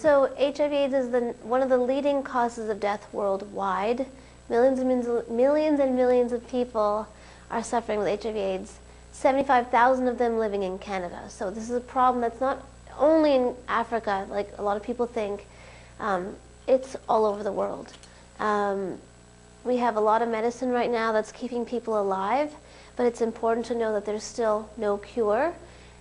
So HIV/AIDS is one of the leading causes of death worldwide. Millions and millions of people are suffering with HIV/AIDS. 75,000 of them living in Canada. So this is a problem that's not only in Africa, like a lot of people think. It's all over the world. We have a lot of medicine right now that's keeping people alive, but it's important to know that there's still no cure,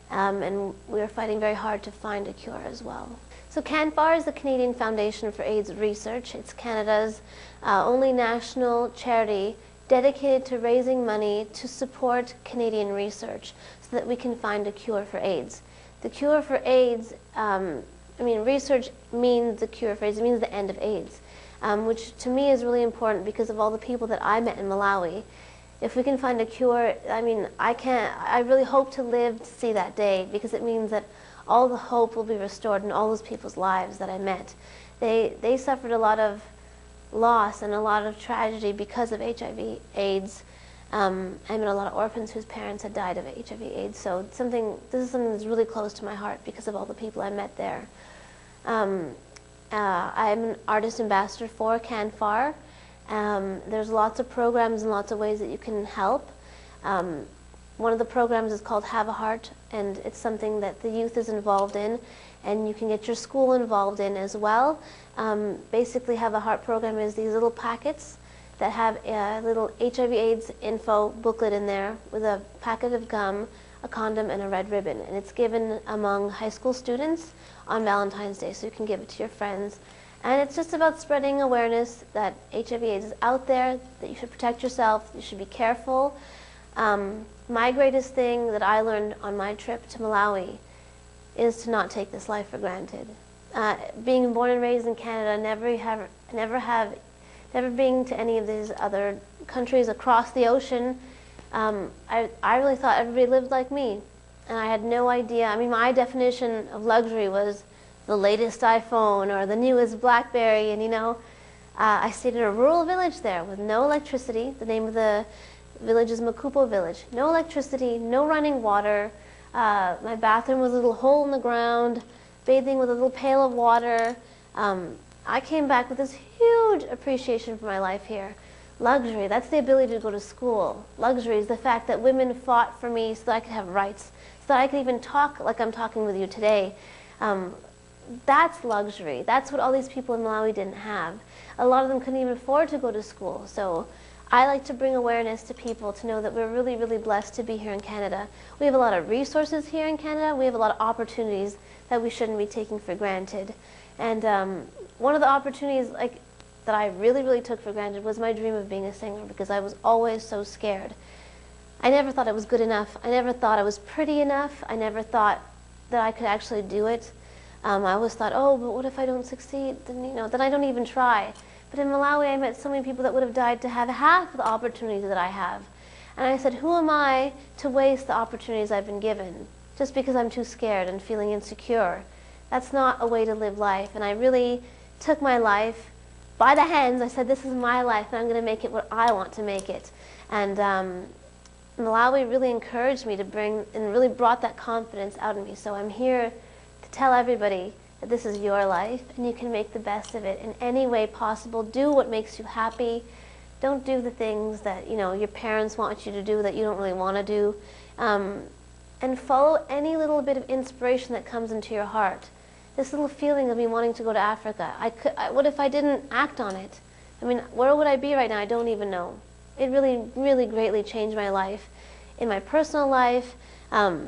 and we're fighting very hard to find a cure as well. So CANFAR is the Canadian Foundation for AIDS Research. It's Canada's only national charity dedicated to raising money to support Canadian research so that we can find a cure for AIDS. The cure for AIDS, research means the cure for AIDS, it means the end of AIDS, which to me is really important because of all the people that I met in Malawi. If we can find a cure, I really hope to live to see that day, because it means that all the hope will be restored in all those people's lives that I met. They suffered a lot of loss and a lot of tragedy because of HIV/AIDS. I met a lot of orphans whose parents had died of HIV/AIDS. So this is something that's really close to my heart because of all the people I met there. I'm an artist ambassador for CANFAR. There's lots of programs and lots of ways that you can help. One of the programs is called Have a Heart, and it's something that the youth is involved in, and you can get your school involved in as well. Basically, Have a Heart program is these little packets that have a little HIV/AIDS info booklet in there with a packet of gum, a condom, and a red ribbon. And it's given among high school students on Valentine's Day, so you can give it to your friends. And it's just about spreading awareness that HIV/AIDS is out there, that you should protect yourself, you should be careful. My greatest thing that I learned on my trip to Malawi is to not take this life for granted. Being born and raised in Canada, never being to any of these other countries across the ocean, I really thought everybody lived like me. And I had no idea. My definition of luxury was the latest iPhone or the newest BlackBerry, and I stayed in a rural village there with no electricity. The name of the village is Makupo Village. No electricity, no running water. My bathroom was a little hole in the ground, bathing with a little pail of water. I came back with this huge appreciation for my life here. Luxury, that's the ability to go to school. Luxury is the fact that women fought for me so that I could have rights, so that I could even talk like I'm talking with you today. That's luxury. That's what all these people in Malawi didn't have. A lot of them couldn't even afford to go to school. So I like to bring awareness to people to know that we're really, really blessed to be here in Canada. We have a lot of resources here in Canada. We have a lot of opportunities that we shouldn't be taking for granted. And one of the opportunities that I really, really took for granted was my dream of being a singer, because I was always so scared. I never thought I was good enough. I never thought I was pretty enough. I never thought that I could actually do it. I always thought, oh, but what if I don't succeed? Then I don't even try. But in Malawi, I met so many people that would have died to have half the opportunities that I have. And I said, who am I to waste the opportunities I've been given just because I'm too scared and feeling insecure? That's not a way to live life. And I really took my life by the hands. I said, this is my life, and I'm going to make it what I want to make it. And Malawi really encouraged me to bring, and really brought that confidence out of me. So I'm here to tell everybody that this is your life, and you can make the best of it in any way possible. Do what makes you happy. Don't do the things that your parents want you to do that you don't really want to do. And follow any little bit of inspiration that comes into your heart. This little feeling of me wanting to go to Africa. What if I didn't act on it? Where would I be right now? I don't even know. It really, really greatly changed my life, in my personal life,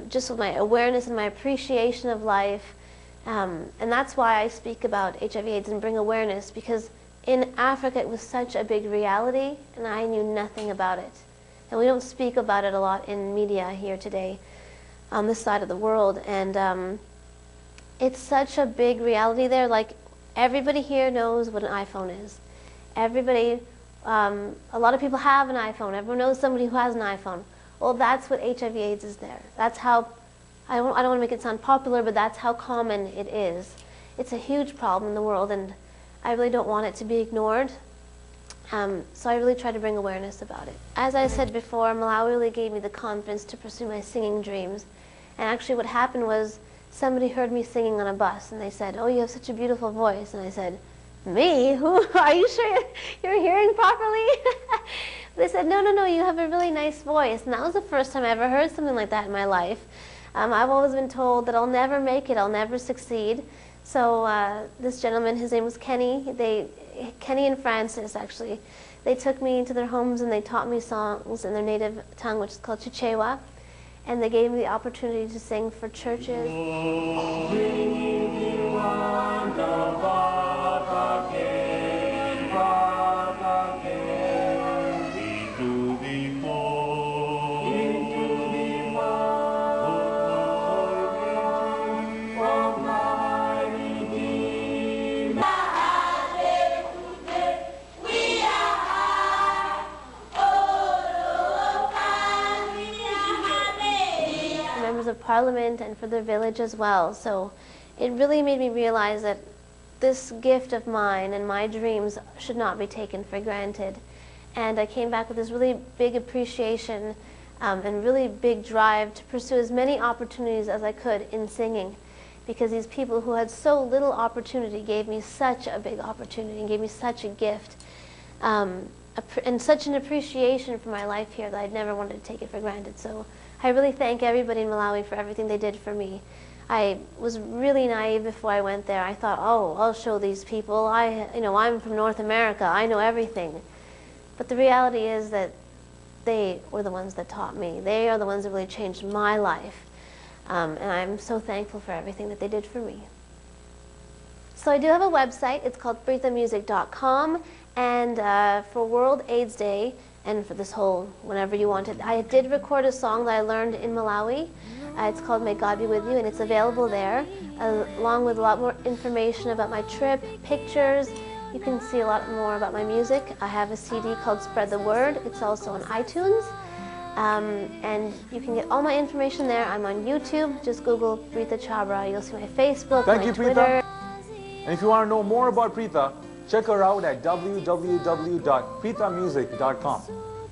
just with my awareness and my appreciation of life. And that's why I speak about HIV/AIDS and bring awareness, because in Africa it was such a big reality, and I knew nothing about it. And we don't speak about it a lot in media here today on this side of the world. And it's such a big reality there. Like, everybody here knows what an iPhone is. Everybody, a lot of people have an iPhone. Everyone knows somebody who has an iPhone. Well, that's what HIV/AIDS is there. That's how, I don't want to make it sound popular, but that's how common it is. It's a huge problem in the world, and I really don't want it to be ignored. So I really try to bring awareness about it. As I said before, Malawi really gave me the confidence to pursue my singing dreams. And actually what happened was, somebody heard me singing on a bus, and they said, "Oh, you have such a beautiful voice." And I said, "Me? Who? Are you sure you're hearing properly?" They said, "No, no, no, you have a really nice voice." And that was the first time I ever heard something like that in my life. I've always been told that I'll never make it, I'll never succeed. So this gentleman, his name was Kenny, Kenny and Francis actually, they took me into their homes and they taught me songs in their native tongue, which is called Chichewa, and they gave me the opportunity to sing for churches. Of Parliament and for the village as well. So it really made me realize that this gift of mine and my dreams should not be taken for granted. And I came back with this really big appreciation and really big drive to pursue as many opportunities as I could in singing, because these people who had so little opportunity gave me such a big opportunity and gave me such a gift and such an appreciation for my life here that I'd never wanted to take it for granted. So I really thank everybody in Malawi for everything they did for me. I was really naive before I went there. I thought, oh, I'll show these people. I'm from North America. I know everything. But the reality is that they were the ones that taught me. They are the ones that really changed my life. And I'm so thankful for everything that they did for me. So I do have a website. It's called pritamusic.com. And for World AIDS Day, and for this whole, whenever you want it, I did record a song that I learned in Malawi. It's called May God Be With You, and it's available there, along with a lot more information about my trip, pictures. You can see a lot more about my music. I have a CD called Spread the Word. It's also on iTunes. And you can get all my information there. I'm on YouTube. Just Google Prita Chhabra. You'll see my Facebook, my Twitter. Prita. And if you want to know more about Prita, check her out at www.pritamusic.com.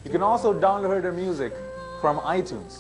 You can also download her music from iTunes.